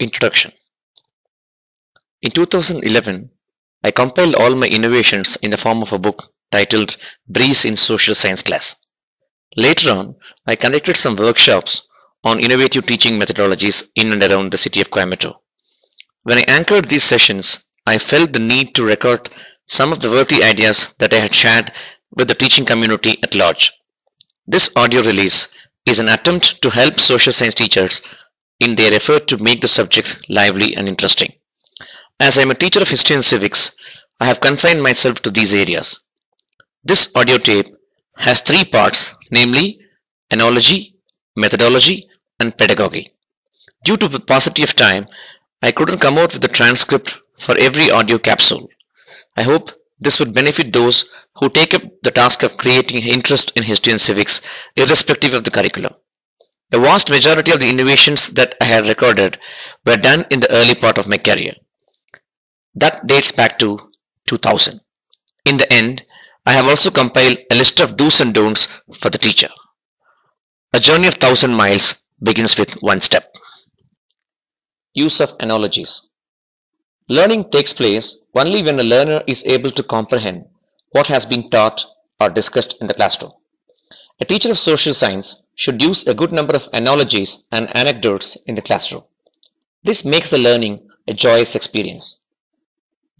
Introduction. In 2011, I compiled all my innovations in the form of a book titled Breeze in Social Science Class. Later on, I conducted some workshops on innovative teaching methodologies in and around the city of Coimbatore. When I anchored these sessions, I felt the need to record some of the worthy ideas that I had shared with the teaching community at large. This audio release is an attempt to help social science teachers in their effort to make the subject lively and interesting. As I am a teacher of history and civics, I have confined myself to these areas. This audio tape has three parts, namely analogy, methodology, and pedagogy. Due to the paucity of time, I couldn't come out with a transcript for every audio capsule. I hope this would benefit those who take up the task of creating interest in history and civics, irrespective of the curriculum. A vast majority of the innovations that I had recorded were done in the early part of my career. That dates back to 2000. In the end, I have also compiled a list of do's and don'ts for the teacher. A journey of 1,000 miles begins with one step. Use of analogies. Learning takes place only when a learner is able to comprehend what has been taught or discussed in the classroom. A teacher of social science should use a good number of analogies and anecdotes in the classroom. This makes the learning a joyous experience.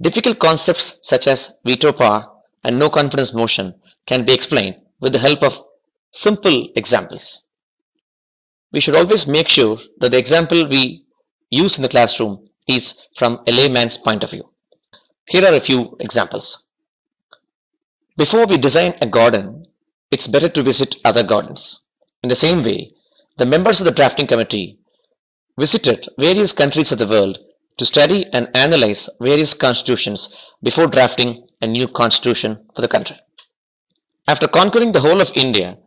Difficult concepts such as veto power and no confidence motion can be explained with the help of simple examples. We should always make sure that the example we use in the classroom is from a layman's point of view. Here are a few examples. Before we design a garden, it's better to visit other gardens. In the same way, the members of the drafting committee visited various countries of the world to study and analyze various constitutions before drafting a new constitution for the country. After conquering the whole of India,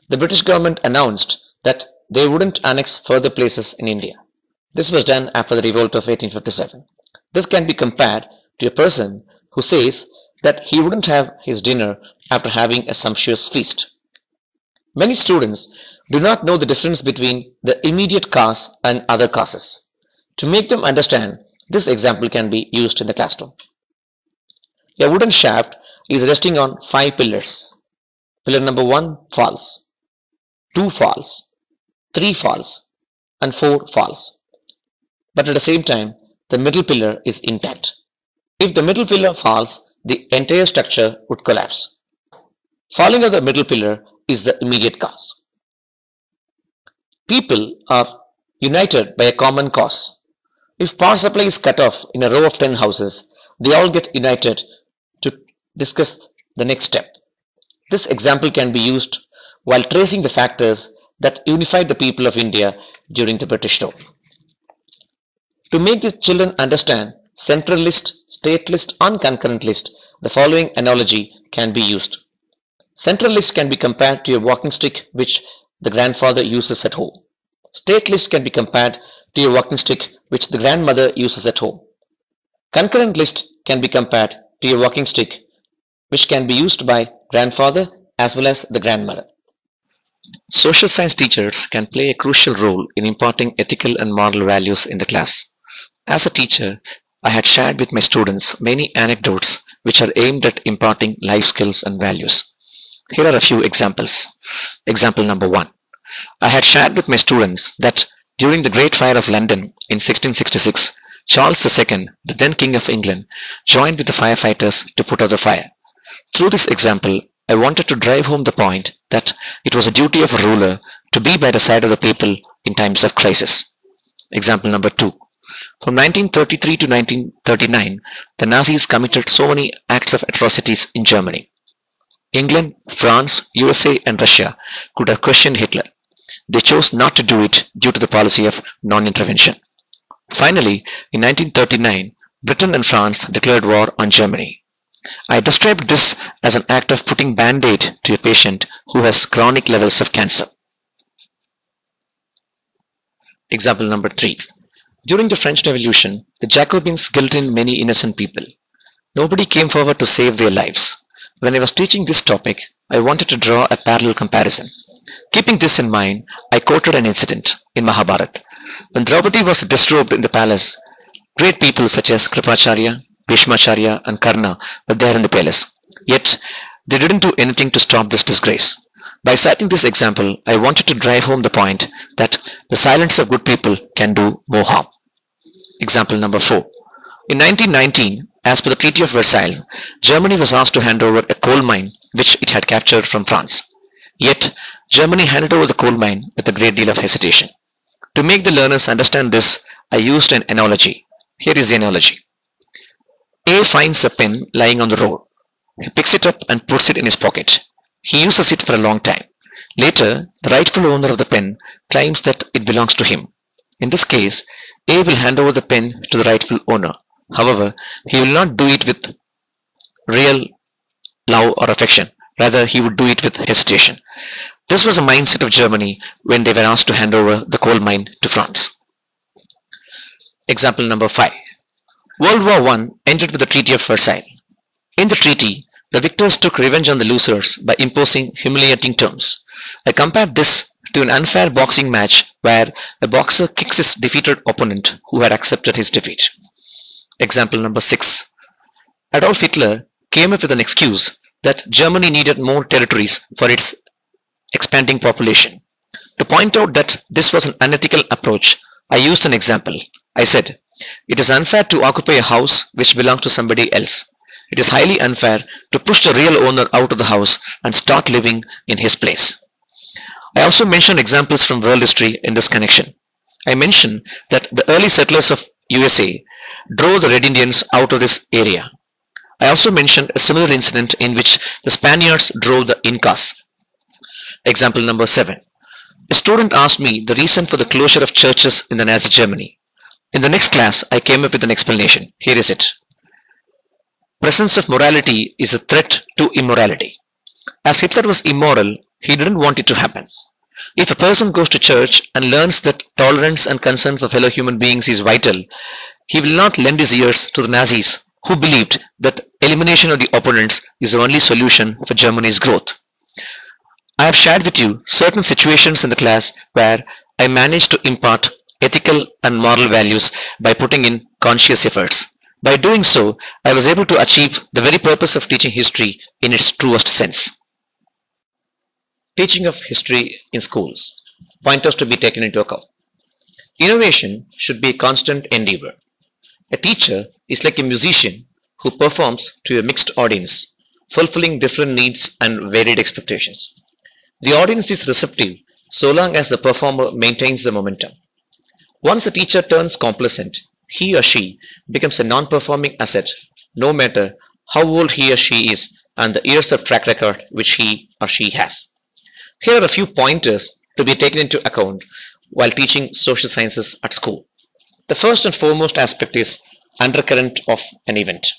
the British government announced that they wouldn't annex further places in India. This was done after the revolt of 1857. This can be compared to a person who says that he wouldn't have his dinner after having a sumptuous feast. Many students do not know the difference between the immediate cause and other causes. To make them understand, this example can be used in the classroom. A wooden shaft is resting on 5 pillars. Pillar number 1 falls, 2 falls, 3 falls, and 4 falls. But at the same time, the middle pillar is intact. If the middle pillar falls, the entire structure would collapse. Falling of the middle pillar is the immediate cause. People are united by a common cause. If power supply is cut off in a row of 10 houses, they all get united to discuss the next step. This example can be used while tracing the factors that unified the people of India during the British rule. To make the children understand central list, state list, and concurrent list, the following analogy can be used. Central list can be compared to a walking stick which the grandfather uses at home. State list can be compared to a walking stick which the grandmother uses at home. Concurrent list can be compared to a walking stick which can be used by grandfather as well as the grandmother. Social science teachers can play a crucial role in imparting ethical and moral values in the class. As a teacher, I had shared with my students many anecdotes which are aimed at imparting life skills and values. Here are a few examples. Example number 1. I had shared with my students that during the Great Fire of London in 1666, Charles II, the then King of England, joined with the firefighters to put out the fire. Through this example, I wanted to drive home the point that it was a duty of a ruler to be by the side of the people in times of crisis. Example number 2. From 1933 to 1939, the Nazis committed so many acts of atrocities in Germany. England, France, USA, and Russia could have questioned Hitler. They chose not to do it due to the policy of non-intervention. Finally, in 1939, Britain and France declared war on Germany. I described this as an act of putting band-aid to a patient who has chronic levels of cancer. Example number 3. During the French Revolution, the Jacobins guillotined many innocent people. Nobody came forward to save their lives. When I was teaching this topic, I wanted to draw a parallel comparison. Keeping this in mind, I quoted an incident in Mahabharata. When Draupadi was disrobed in the palace, great people such as Kripacharya, Bhishmacharya, and Karna were there in the palace. Yet, they didn't do anything to stop this disgrace. By citing this example, I wanted to drive home the point that the silence of good people can do more harm. Example number 4. In 1919, as per the Treaty of Versailles, Germany was asked to hand over a coal mine which it had captured from France. Yet, Germany handed over the coal mine with a great deal of hesitation. To make the learners understand this, I used an analogy. Here is the analogy. A finds a pen lying on the road. He picks it up and puts it in his pocket. He uses it for a long time. Later, the rightful owner of the pen claims that it belongs to him. In this case, A will hand over the pen to the rightful owner. However, he will not do it with real love or affection. Rather, he would do it with hesitation. This was the mindset of Germany when they were asked to hand over the coal mine to France. Example number 5. World War I ended with the Treaty of Versailles. In the treaty, the victors took revenge on the losers by imposing humiliating terms. I compared this to an unfair boxing match where a boxer kicks his defeated opponent who had accepted his defeat. Example number 6. Adolf Hitler came up with an excuse that Germany needed more territories for its expanding population. To point out that this was an unethical approach, I used an example. I said, it is unfair to occupy a house which belongs to somebody else. It is highly unfair to push the real owner out of the house and start living in his place. I also mentioned examples from world history in this connection. I mentioned that the early settlers of USA drove the Red Indians out of this area. I also mentioned a similar incident in which the Spaniards drove the Incas. Example number 7. A student asked me the reason for the closure of churches in the Nazi Germany. In the next class, I came up with an explanation. Here is it. Presence of morality is a threat to immorality. As Hitler was immoral, he didn't want it to happen. If a person goes to church and learns that tolerance and concern for fellow human beings is vital, he will not lend his ears to the Nazis who believed that elimination of the opponents is the only solution for Germany's growth. I have shared with you certain situations in the class where I managed to impart ethical and moral values by putting in conscious efforts. By doing so, I was able to achieve the very purpose of teaching history in its truest sense. Teaching of history in schools. Pointers to be taken into account. Innovation should be a constant endeavor. A teacher is like a musician who performs to a mixed audience, fulfilling different needs and varied expectations. The audience is receptive so long as the performer maintains the momentum. Once a teacher turns complacent, he or she becomes a non-performing asset, no matter how old he or she is and the years of track record which he or she has. Here are a few pointers to be taken into account while teaching social sciences at school. The first and foremost aspect is undercurrent of an event.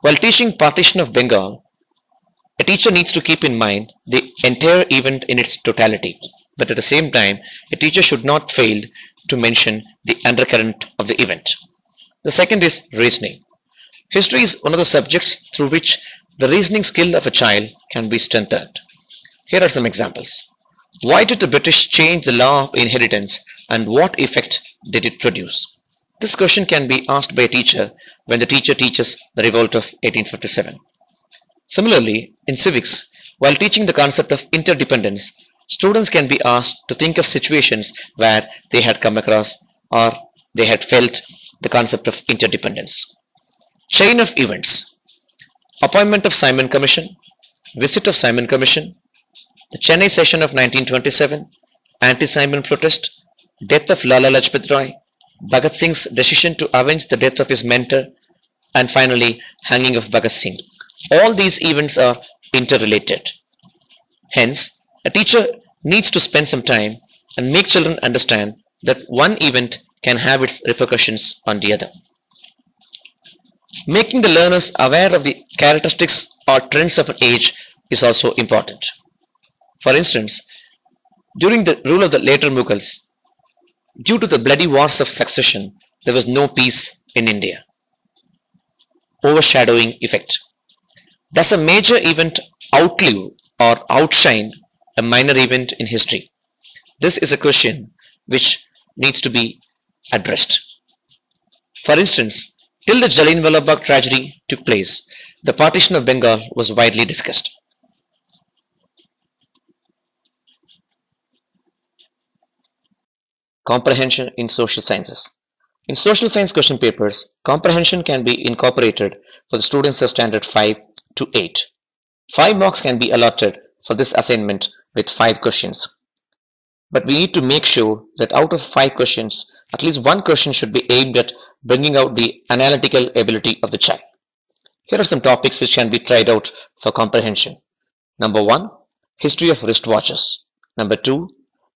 While teaching Partition of Bengal, a teacher needs to keep in mind the entire event in its totality, but at the same time, a teacher should not fail to mention the undercurrent of the event. The second is reasoning. History is one of the subjects through which the reasoning skill of a child can be strengthened. Here are some examples. Why did the British change the law of inheritance and what effect did it produce? This question can be asked by a teacher when the teacher teaches the revolt of 1857. Similarly, in civics, while teaching the concept of interdependence, students can be asked to think of situations where they had come across or they had felt the concept of interdependence. Chain of events. Appointment of Simon Commission, visit of Simon Commission, the Chennai session of 1927, anti-Simon protest, death of Lala Lajpat Rai, Bhagat Singh's decision to avenge the death of his mentor, and finally hanging of Bhagat Singh. All these events are interrelated. Hence, a teacher needs to spend some time and make children understand that one event can have its repercussions on the other. Making the learners aware of the characteristics or trends of an age is also important. For instance, during the rule of the later Mughals, due to the bloody wars of succession, there was no peace in India. Overshadowing effect. Does a major event outlive or outshine a minor event in history? This is a question which needs to be addressed. For instance, till the Jallianwala Bagh tragedy took place, the partition of Bengal was widely discussed. Comprehension in social sciences. In social science question papers, comprehension can be incorporated for the students of standard 5 to 8. 5 marks can be allotted for this assignment with 5 questions. But we need to make sure that out of 5 questions, at least 1 question should be aimed at bringing out the analytical ability of the child. Here are some topics which can be tried out for comprehension. Number 1, history of wristwatches. Number 2,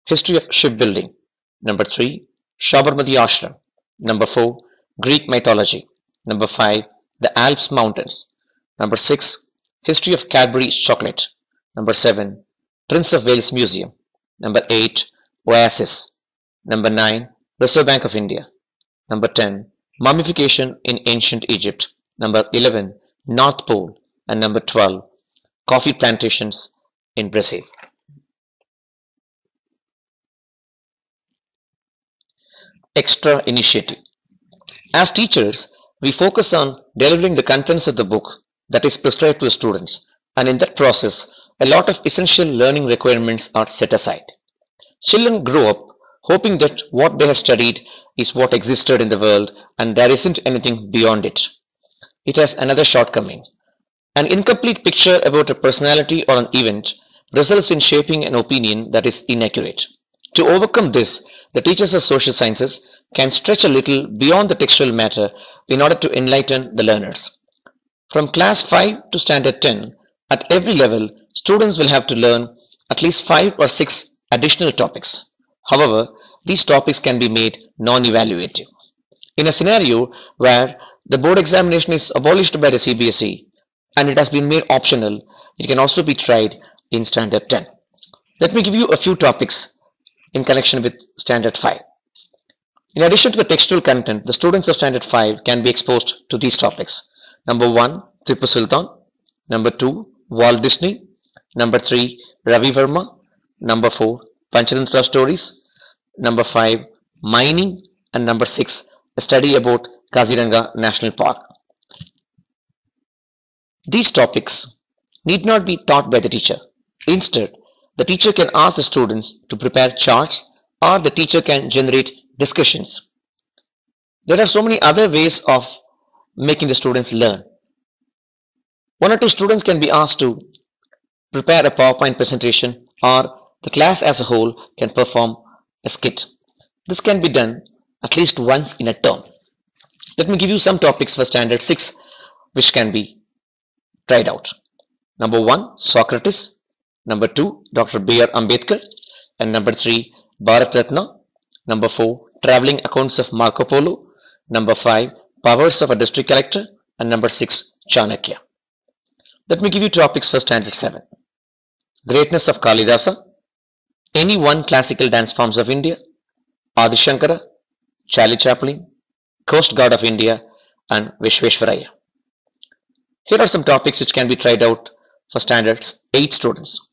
history of shipbuilding. Number 3, Sabarmati Ashram. Number 4, Greek mythology. Number 5, the Alps mountains. Number 6, history of Cadbury chocolate. Number 7, Prince of Wales Museum. Number 8, Oasis. Number 9, Reserve Bank of India. Number 10, mummification in ancient Egypt. Number 11, North Pole. And number 12, coffee plantations in Brazil. Extra initiative. As teachers, we focus on delivering the contents of the book that is prescribed to the students, and in that process, a lot of essential learning requirements are set aside. Children grow up hoping that what they have studied is what existed in the world and there isn't anything beyond it. It has another shortcoming. An incomplete picture about a personality or an event results in shaping an opinion that is inaccurate. To overcome this, the teachers of social sciences can stretch a little beyond the textual matter in order to enlighten the learners. From class 5 to standard 10, at every level, students will have to learn at least 5 or 6 additional topics. However, these topics can be made non-evaluative. In a scenario where the board examination is abolished by the CBSE and it has been made optional, it can also be tried in standard 10. Let me give you a few topics in connection with standard 5. In addition to the textual content, the students of standard 5 can be exposed to these topics. Number 1, Tipu Sultan. Number 2, Walt Disney. Number 3, Ravi Verma. Number 4, Panchatantra stories. Number 5, mining. And number 6, a study about Kaziranga National Park. These topics need not be taught by the teacher. Instead, the teacher can ask the students to prepare charts, or the teacher can generate discussions. There are so many other ways of making the students learn. 1 or 2 students can be asked to prepare a PowerPoint presentation, or the class as a whole can perform a skit. This can be done at least once in a term. Let me give you some topics for standard 6 which can be tried out. Number 1, Socrates. Number 2, Dr. B.R. Ambedkar. And number 3, Bharat Ratna. Number 4, traveling accounts of Marco Polo. Number 5, powers of a district collector. And number 6, Chanakya. Let me give you topics for standard 7. Greatness of Kalidasa. Any one classical dance forms of India. Adi Shankara, Charlie Chaplin, Coast Guard of India, and Vishveshwaraya. Here are some topics which can be tried out for standards 8 students.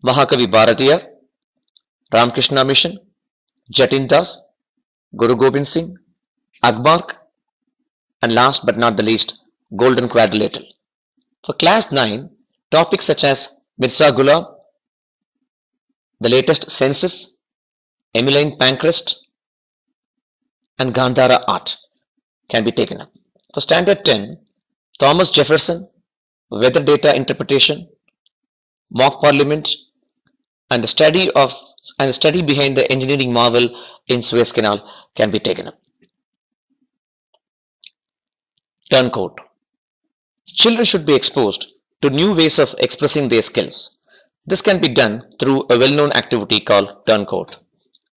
Mahakavi Bharatiya, Ramkrishna Mission, Jatin Das, Guru Gobind Singh, Akbar, and last but not the least, Golden Quadrilateral. For class 9, topics such as Mirza Ghulam, the latest census, Emmeline Pankhurst, and Gandhara art can be taken up. For standard 10, Thomas Jefferson, weather data interpretation, mock parliament, and the study behind the engineering marvel in Suez Canal can be taken up. Turncoat. Children should be exposed to new ways of expressing their skills. This can be done through a well-known activity called Turncoat.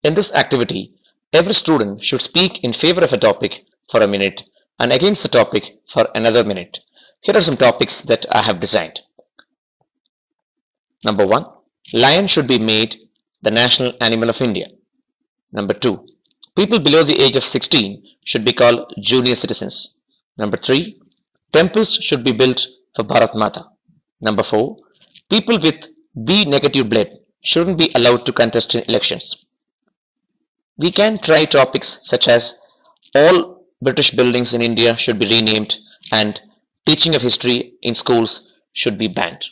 In this activity, every student should speak in favor of a topic for a minute and against the topic for another minute. Here are some topics that I have designed. Number 1, lion should be made the national animal of India. Number 2, people below the age of 16 should be called junior citizens. Number 3, temples should be built for Bharat Mata. Number 4, people with B negative blood shouldn't be allowed to contest in elections. We can try topics such as all British buildings in India should be renamed and teaching of history in schools should be banned.